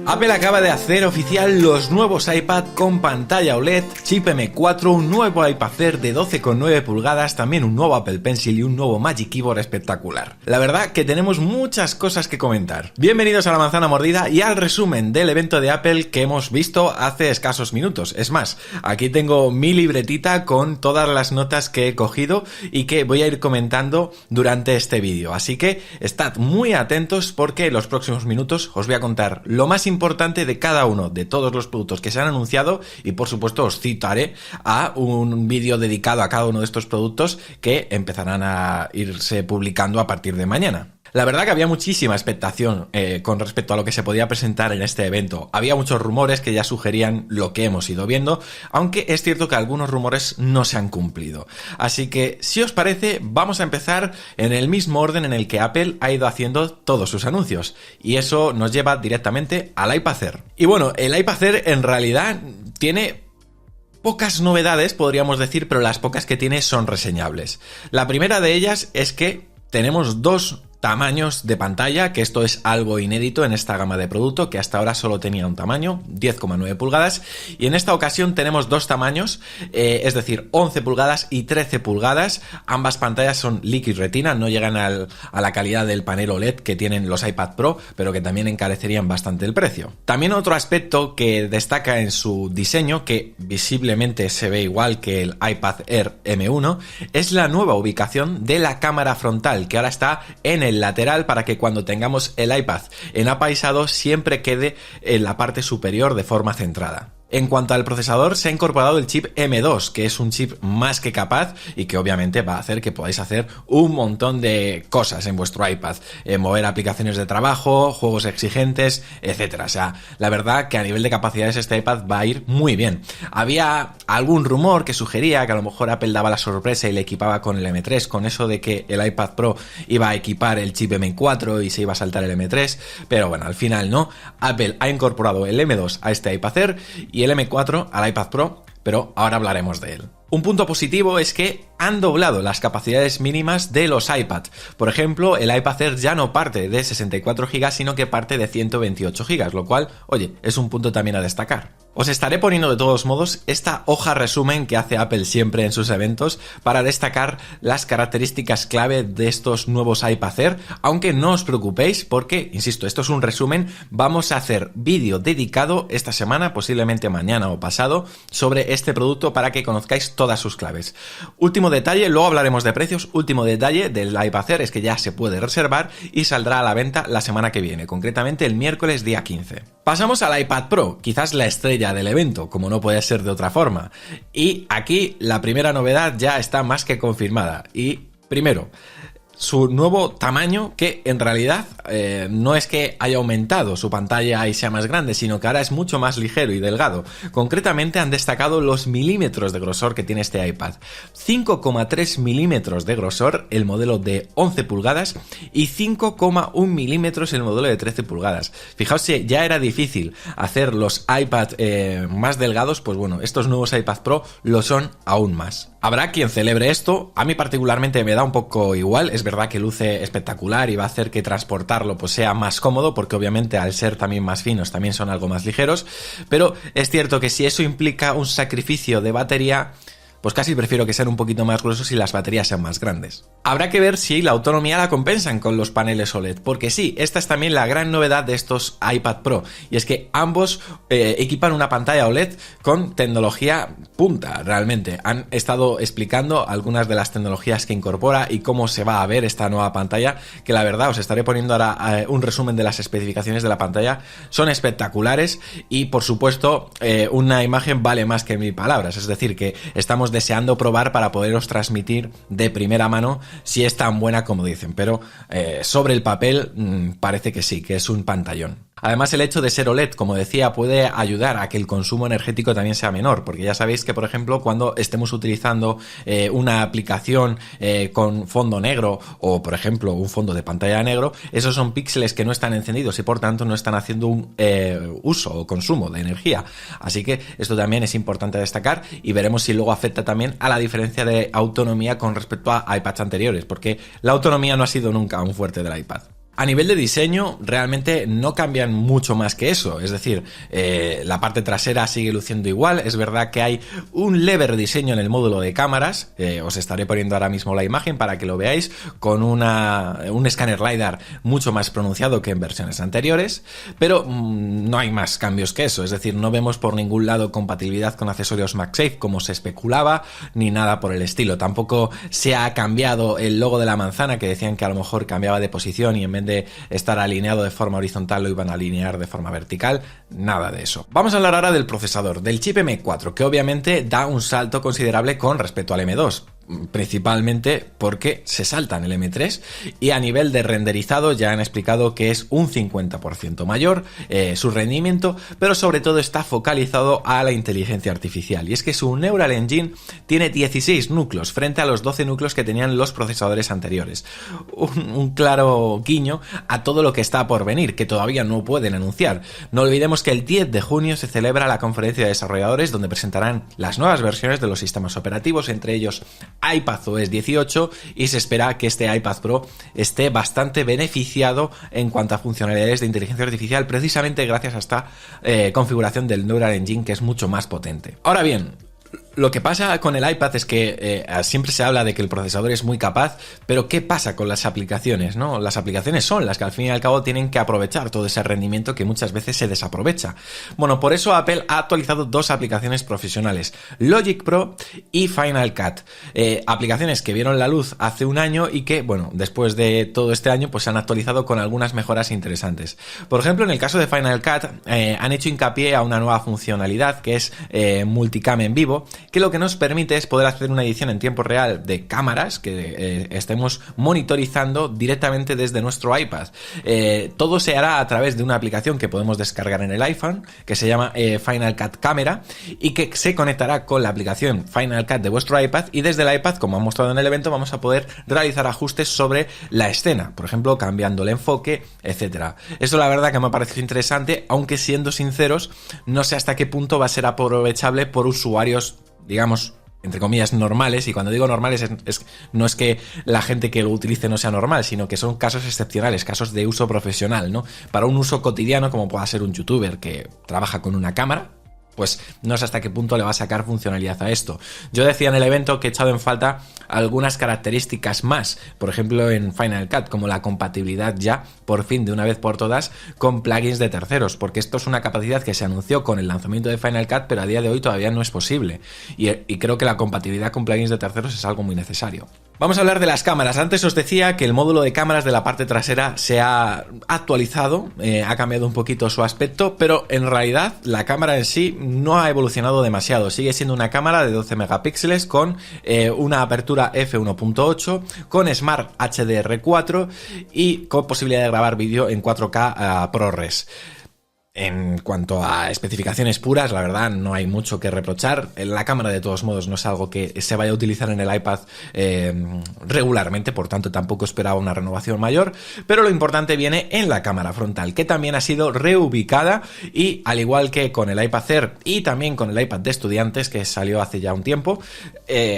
Apple acaba de hacer oficial los nuevos iPad con pantalla OLED, chip M4, un nuevo iPad Air de 12,9 pulgadas, también un nuevo Apple Pencil y un nuevo Magic Keyboard espectacular. La verdad que tenemos muchas cosas que comentar. Bienvenidos a La Manzana Mordida y al resumen del evento de Apple que hemos visto hace escasos minutos. Es más, aquí tengo mi libretita con todas las notas que he cogido y que voy a ir comentando durante este vídeo. Así que estad muy atentos porque en los próximos minutos os voy a contar lo más importante de cada uno de todos los productos que se han anunciado y por supuesto os citaré a un vídeo dedicado a cada uno de estos productos que empezarán a irse publicando a partir de mañana. La verdad que había muchísima expectación con respecto a lo que se podía presentar en este evento. Había muchos rumores que ya sugerían lo que hemos ido viendo, aunque es cierto que algunos rumores no se han cumplido. Así que, si os parece, vamos a empezar en el mismo orden en el que Apple ha ido haciendo todos sus anuncios. Y eso nos lleva directamente al iPad Air. Y bueno, el iPad Air en realidad tiene pocas novedades, podríamos decir, pero las pocas que tiene son reseñables. La primera de ellas es que tenemos dos tamaños de pantalla, que esto es algo inédito en esta gama de producto, que hasta ahora solo tenía un tamaño, 10,9 pulgadas, y en esta ocasión tenemos dos tamaños, es decir, 11 pulgadas y 13 pulgadas. Ambas pantallas son Liquid Retina, no llegan a la calidad del panel OLED que tienen los iPad Pro, pero que también encarecerían bastante el precio. También otro aspecto que destaca en su diseño, que visiblemente se ve igual que el iPad Air M1, es la nueva ubicación de la cámara frontal, que ahora está en el lateral para que cuando tengamos el iPad en apaisado siempre quede en la parte superior de forma centrada. En cuanto al procesador, se ha incorporado el chip M2, que es un chip más que capaz y que obviamente va a hacer que podáis hacer un montón de cosas en vuestro iPad, mover aplicaciones de trabajo, juegos exigentes, etcétera. O sea, la verdad que a nivel de capacidades este iPad va a ir muy bien. Había algún rumor que sugería que a lo mejor Apple daba la sorpresa y le equipaba con el M3, con eso de que el iPad Pro iba a equipar el chip M4 y se iba a saltar el M3, pero bueno, al final no. Apple ha incorporado el M2 a este iPad Air y el M4 al iPad Pro, pero ahora hablaremos de él. Un punto positivo es que han doblado las capacidades mínimas de los iPad. Por ejemplo, el iPad Air ya no parte de 64 GB, sino que parte de 128 GB, lo cual, oye, es un punto también a destacar. Os estaré poniendo de todos modos esta hoja resumen que hace Apple siempre en sus eventos para destacar las características clave de estos nuevos iPad Air, aunque no os preocupéis porque, insisto, esto es un resumen, vamos a hacer vídeo dedicado esta semana, posiblemente mañana o pasado, sobre este producto para que conozcáis todas sus claves. Último detalle, luego hablaremos de precios, último detalle del iPad Air es que ya se puede reservar y saldrá a la venta la semana que viene, concretamente el miércoles día 15. Pasamos al iPad Pro, quizás la estrella del evento, como no puede ser de otra forma. Y aquí la primera novedad ya está más que confirmada. Y primero, su nuevo tamaño, que en realidad no es que haya aumentado su pantalla y sea más grande, sino que ahora es mucho más ligero y delgado. Concretamente han destacado los milímetros de grosor que tiene este iPad. 5,3 milímetros de grosor el modelo de 11 pulgadas y 5,1 milímetros el modelo de 13 pulgadas. Fijaos, si ya era difícil hacer los iPad más delgados, pues bueno, estos nuevos iPad Pro lo son aún más. Habrá quien celebre esto, a mí particularmente me da un poco igual, es verdad que luce espectacular y va a hacer que transportarlo pues sea más cómodo, porque obviamente al ser también más finos también son algo más ligeros, pero es cierto que si eso implica un sacrificio de batería, pues casi prefiero que sean un poquito más gruesos y las baterías sean más grandes. Habrá que ver si la autonomía la compensan con los paneles OLED, porque sí, esta es también la gran novedad de estos iPad Pro, y es que ambos equipan una pantalla OLED con tecnología punta, realmente. Han estado explicando algunas de las tecnologías que incorpora y cómo se va a ver esta nueva pantalla, que la verdad os estaré poniendo ahora un resumen de las especificaciones de la pantalla. Son espectaculares y, por supuesto, una imagen vale más que 1000 palabras, es decir, que estamos deseando probar para poderos transmitir de primera mano si es tan buena como dicen, pero sobre el papel parece que sí, que es un pantallón. Además, el hecho de ser OLED, como decía, puede ayudar a que el consumo energético también sea menor, porque ya sabéis que, por ejemplo, cuando estemos utilizando una aplicación con fondo negro o, por ejemplo, un fondo de pantalla negro, esos son píxeles que no están encendidos y, por tanto, no están haciendo un uso o consumo de energía. Así que esto también es importante destacar y veremos si luego afecta también a la diferencia de autonomía con respecto a iPads anteriores, porque la autonomía no ha sido nunca un fuerte del iPad. A nivel de diseño, realmente no cambian mucho más que eso, es decir, la parte trasera sigue luciendo igual. Es verdad que hay un leve rediseño en el módulo de cámaras, os estaré poniendo ahora mismo la imagen para que lo veáis, con un escáner LiDAR mucho más pronunciado que en versiones anteriores, pero no hay más cambios que eso, es decir, no vemos por ningún lado compatibilidad con accesorios MagSafe como se especulaba, ni nada por el estilo. Tampoco se ha cambiado el logo de la manzana, que decían que a lo mejor cambiaba de posición y en vez de estar alineado de forma horizontal lo iban a alinear de forma vertical, nada de eso. Vamos a hablar ahora del procesador, del chip M4, que obviamente da un salto considerable con respecto al M2. Principalmente porque se saltan el M3 y a nivel de renderizado ya han explicado que es un 50% mayor su rendimiento, pero sobre todo está focalizado a la inteligencia artificial, y es que su Neural Engine tiene 16 núcleos frente a los 12 núcleos que tenían los procesadores anteriores. Un claro guiño a todo lo que está por venir, que todavía no pueden anunciar. No olvidemos que el 10 de junio se celebra la conferencia de desarrolladores, donde presentarán las nuevas versiones de los sistemas operativos, entre ellos iPadOS 18, y se espera que este iPad Pro esté bastante beneficiado en cuanto a funcionalidades de inteligencia artificial, precisamente gracias a esta configuración del Neural Engine, que es mucho más potente. Ahora bien, lo que pasa con el iPad es que siempre se habla de que el procesador es muy capaz, pero ¿qué pasa con las aplicaciones, no? Las aplicaciones son las que al fin y al cabo tienen que aprovechar todo ese rendimiento que muchas veces se desaprovecha. Bueno, por eso Apple ha actualizado dos aplicaciones profesionales, Logic Pro y Final Cut. Aplicaciones que vieron la luz hace un año y que, bueno, después de todo este año pues se han actualizado con algunas mejoras interesantes. Por ejemplo, en el caso de Final Cut han hecho hincapié a una nueva funcionalidad que es multicam en vivo, que lo que nos permite es poder hacer una edición en tiempo real de cámaras que estemos monitorizando directamente desde nuestro iPad. Todo se hará a través de una aplicación que podemos descargar en el iPhone, que se llama Final Cut Camera, y que se conectará con la aplicación Final Cut de vuestro iPad, y desde el iPad, como han mostrado en el evento, vamos a poder realizar ajustes sobre la escena, por ejemplo, cambiando el enfoque, etcétera. Esto la verdad que me ha parecido interesante, aunque siendo sinceros, no sé hasta qué punto va a ser aprovechable por usuarios, digamos, entre comillas, normales, y cuando digo normales no es que la gente que lo utilice no sea normal, sino que son casos excepcionales, casos de uso profesional, ¿no? Para un uso cotidiano, como pueda ser un youtuber que trabaja con una cámara, pues no sé hasta qué punto le va a sacar funcionalidad a esto. Yo decía en el evento que he echado en falta algunas características más, por ejemplo en Final Cut, como la compatibilidad ya, por fin, de una vez por todas, con plugins de terceros, porque esto es una capacidad que se anunció con el lanzamiento de Final Cut, pero a día de hoy todavía no es posible, y creo que la compatibilidad con plugins de terceros es algo muy necesario. Vamos a hablar de las cámaras. Antes os decía que el módulo de cámaras de la parte trasera se ha actualizado, ha cambiado un poquito su aspecto, pero en realidad la cámara en sí no ha evolucionado demasiado. Sigue siendo una cámara de 12 megapíxeles con una apertura f1.8, con Smart HDR4 y con posibilidad de grabar vídeo en 4K ProRes. En cuanto a especificaciones puras, la verdad no hay mucho que reprochar. La cámara, de todos modos, no es algo que se vaya a utilizar en el iPad regularmente, por tanto tampoco esperaba una renovación mayor, pero lo importante viene en la cámara frontal, que también ha sido reubicada, y al igual que con el iPad Air y también con el iPad de estudiantes, que salió hace ya un tiempo,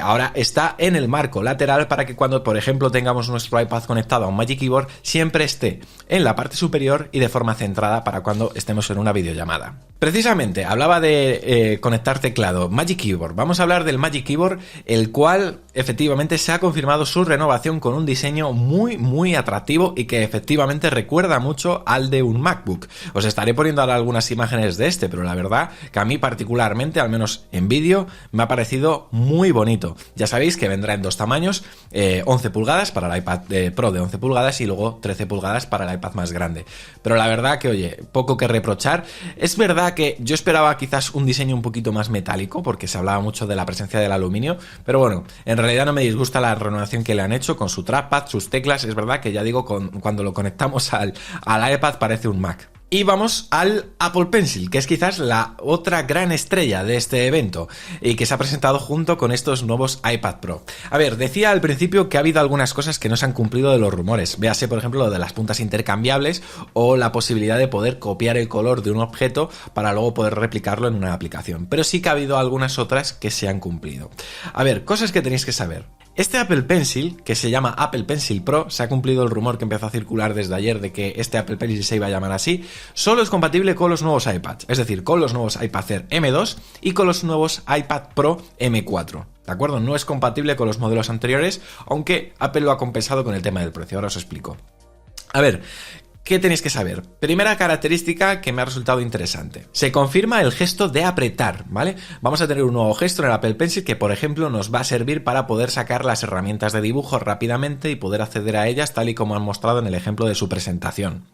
ahora está en el marco lateral para que cuando, por ejemplo, tengamos nuestro iPad conectado a un Magic Keyboard, siempre esté en la parte superior y de forma centrada para cuando estemos en una videollamada. Precisamente, hablaba de conectar teclado, Magic Keyboard. Vamos a hablar del Magic Keyboard, el cual efectivamente se ha confirmado su renovación con un diseño muy atractivo y que efectivamente recuerda mucho al de un MacBook. Os estaré poniendo ahora algunas imágenes de este, pero la verdad que a mí particularmente, al menos en vídeo, me ha parecido muy bonito. Ya sabéis que vendrá en dos tamaños, 11 pulgadas para el iPad Pro de 11 pulgadas y luego 13 pulgadas para el iPad más grande. Pero la verdad que, oye, poco que reprochar. Es verdad que yo esperaba quizás un diseño un poquito más metálico, porque se hablaba mucho de la presencia del aluminio, pero bueno, en realidad no me disgusta la renovación que le han hecho con su trackpad, sus teclas. Es verdad que ya digo, cuando lo conectamos al iPad parece un Mac. Y vamos al Apple Pencil, que es quizás la otra gran estrella de este evento y que se ha presentado junto con estos nuevos iPad Pro. A ver, decía al principio que ha habido algunas cosas que no se han cumplido de los rumores. Véase, por ejemplo, lo de las puntas intercambiables o la posibilidad de poder copiar el color de un objeto para luego poder replicarlo en una aplicación. Pero sí que ha habido algunas otras que se han cumplido. A ver, cosas que tenéis que saber. Este Apple Pencil, que se llama Apple Pencil Pro, se ha cumplido el rumor que empezó a circular desde ayer de que este Apple Pencil se iba a llamar así, solo es compatible con los nuevos iPads, es decir, con los nuevos iPad Air M2 y con los nuevos iPad Pro M4. ¿De acuerdo? No es compatible con los modelos anteriores, aunque Apple lo ha compensado con el tema del precio. Ahora os explico. A ver, ¿qué tenéis que saber? Primera característica que me ha resultado interesante. Se confirma el gesto de apretar, ¿vale? Vamos a tener un nuevo gesto en el Apple Pencil que, por ejemplo, nos va a servir para poder sacar las herramientas de dibujo rápidamente y poder acceder a ellas tal y como han mostrado en el ejemplo de su presentación.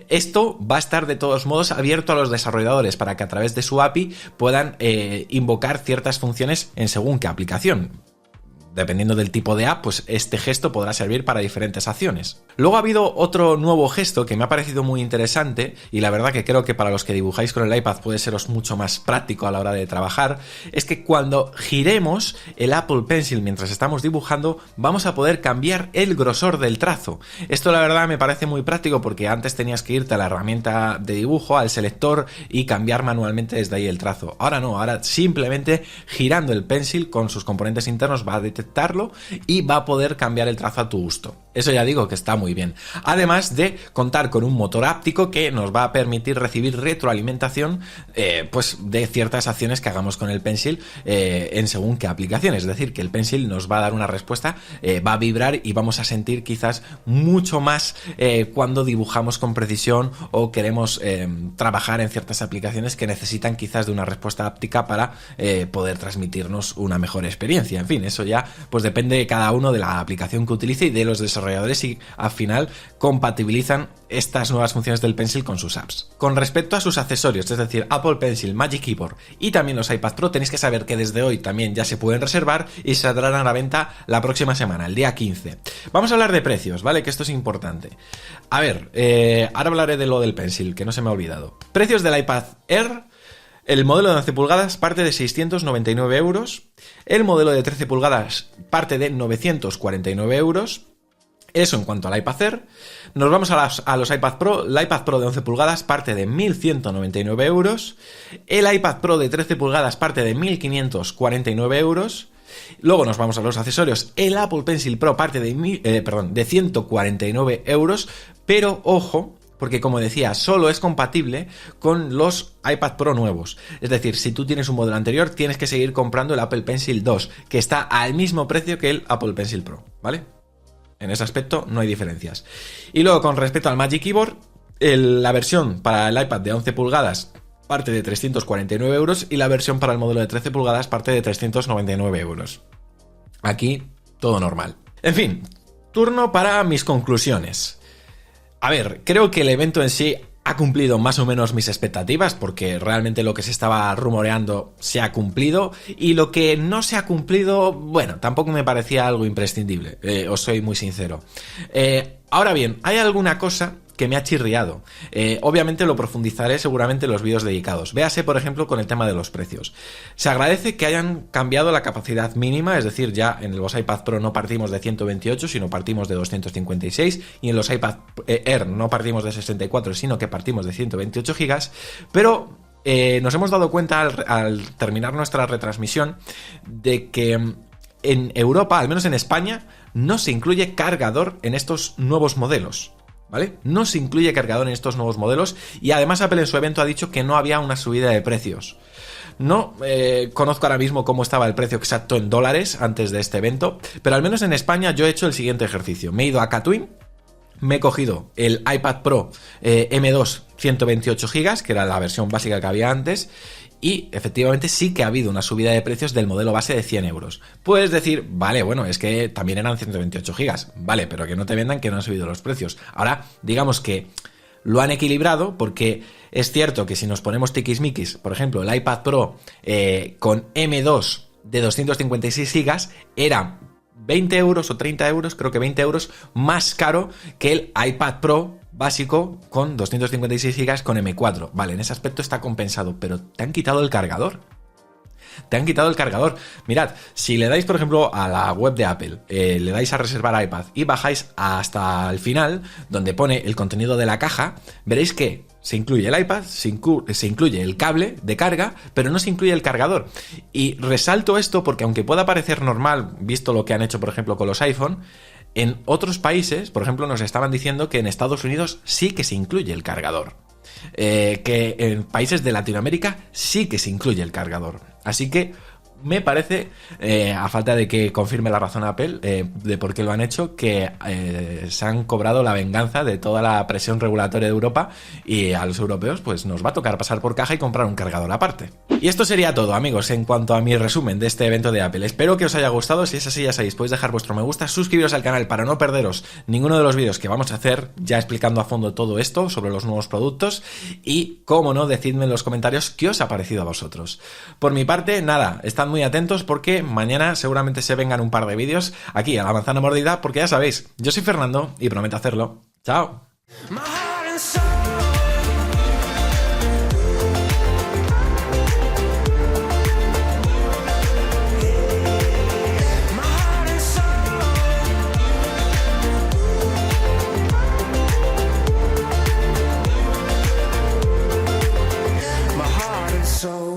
Esto va a estar de todos modos abierto a los desarrolladores para que a través de su API puedan invocar ciertas funciones en según qué aplicación. Dependiendo del tipo de app, pues este gesto podrá servir para diferentes acciones. Luego ha habido otro nuevo gesto que me ha parecido muy interesante y la verdad que creo que para los que dibujáis con el iPad puede seros mucho más práctico a la hora de trabajar, es que cuando giremos el Apple Pencil mientras estamos dibujando vamos a poder cambiar el grosor del trazo. Esto la verdad me parece muy práctico porque antes tenías que irte a la herramienta de dibujo, al selector y cambiar manualmente desde ahí el trazo. Ahora no, ahora simplemente girando el pencil con sus componentes internos va a detectarlo y va a poder cambiar el trazo a tu gusto. Eso ya digo que está muy bien. Además de contar con un motor áptico que nos va a permitir recibir retroalimentación pues de ciertas acciones que hagamos con el pencil en según qué aplicaciones. Es decir, que el pencil nos va a dar una respuesta, va a vibrar y vamos a sentir quizás mucho más cuando dibujamos con precisión o queremos trabajar en ciertas aplicaciones que necesitan quizás de una respuesta áptica para poder transmitirnos una mejor experiencia. En fin, eso ya pues depende de cada uno de la aplicación que utilice y de los desarrolladores y al final compatibilizan estas nuevas funciones del Pencil con sus apps. Con respecto a sus accesorios, es decir, Apple Pencil, Magic Keyboard y también los iPad Pro, tenéis que saber que desde hoy también ya se pueden reservar y saldrán a la venta la próxima semana, el día 15. Vamos a hablar de precios, ¿vale? Que esto es importante. A ver, ahora hablaré de lo del Pencil, que no se me ha olvidado. Precios del iPad Air. El modelo de 11 pulgadas parte de 699 euros, el modelo de 13 pulgadas parte de 949 euros, eso en cuanto al iPad Air. Nos vamos a los iPad Pro, el iPad Pro de 11 pulgadas parte de 1.199 euros, el iPad Pro de 13 pulgadas parte de 1.549 euros, luego nos vamos a los accesorios, el Apple Pencil Pro parte de 149 euros, pero ojo, porque como decía, solo es compatible con los iPad Pro nuevos. Es decir, si tú tienes un modelo anterior, tienes que seguir comprando el Apple Pencil 2, que está al mismo precio que el Apple Pencil Pro, ¿vale? En ese aspecto no hay diferencias. Y luego, con respecto al Magic Keyboard, la versión para el iPad de 11 pulgadas parte de 349 euros y la versión para el modelo de 13 pulgadas parte de 399 euros. Aquí, todo normal. En fin, turno para mis conclusiones. A ver, creo que el evento en sí ha cumplido más o menos mis expectativas porque realmente lo que se estaba rumoreando se ha cumplido y lo que no se ha cumplido, bueno, tampoco me parecía algo imprescindible, os soy muy sincero. Ahora bien, hay alguna cosa que me ha chirriado. Obviamente lo profundizaré seguramente en los vídeos dedicados. Véase, por ejemplo, con el tema de los precios. Se agradece que hayan cambiado la capacidad mínima, es decir, ya en los iPad Pro no partimos de 128, sino partimos de 256, y en los iPad Air no partimos de 64, sino que partimos de 128 GB, pero nos hemos dado cuenta al terminar nuestra retransmisión de que en Europa, al menos en España, no se incluye cargador en estos nuevos modelos. ¿Vale? No se incluye cargador en estos nuevos modelos y además Apple en su evento ha dicho que no había una subida de precios. No conozco ahora mismo cómo estaba el precio exacto en dólares antes de este evento, pero al menos en España yo he hecho el siguiente ejercicio. Me he ido a Katwin, me he cogido el iPad Pro M2 128 GB, que era la versión básica que había antes, y efectivamente sí que ha habido una subida de precios del modelo base de 100 euros. Puedes decir, vale, bueno, es que también eran 128 gigas, vale, pero que no te vendan que no han subido los precios. Ahora, digamos que lo han equilibrado porque es cierto que si nos ponemos tiquismiquis, por ejemplo, el iPad Pro con M2 de 256 gigas era 20 euros o 30 euros, creo que 20 euros más caro que el iPad Pro básico con 256 GB con M4. Vale, en ese aspecto está compensado, pero te han quitado el cargador. te han quitado el cargador. Mirad, si le dais por ejemplo a la web de Apple, le dais a reservar iPad y bajáis hasta el final, donde pone el contenido de la caja, veréis que se incluye el iPad, se incluye el cable de carga, pero no se incluye el cargador. Y resalto esto porque aunque pueda parecer normal, visto lo que han hecho por ejemplo con los iPhone, en otros países, por ejemplo, nos estaban diciendo que en Estados Unidos sí que se incluye el cargador. Que en países de Latinoamérica sí que se incluye el cargador. Así que me parece, a falta de que confirme la razón Apple de por qué lo han hecho, que se han cobrado la venganza de toda la presión regulatoria de Europa, y a los europeos pues nos va a tocar pasar por caja y comprar un cargador aparte. Y esto sería todo, amigos, en cuanto a mi resumen de este evento de Apple. Espero que os haya gustado. Si es así, ya sabéis, podéis dejar vuestro me gusta, suscribiros al canal para no perderos ninguno de los vídeos que vamos a hacer ya explicando a fondo todo esto sobre los nuevos productos, y, como no, decidme en los comentarios qué os ha parecido a vosotros. Por mi parte, nada, estad muy atentos porque mañana seguramente se vengan un par de vídeos aquí a la manzana mordida, porque ya sabéis, yo soy Fernando y prometo hacerlo. ¡Chao! So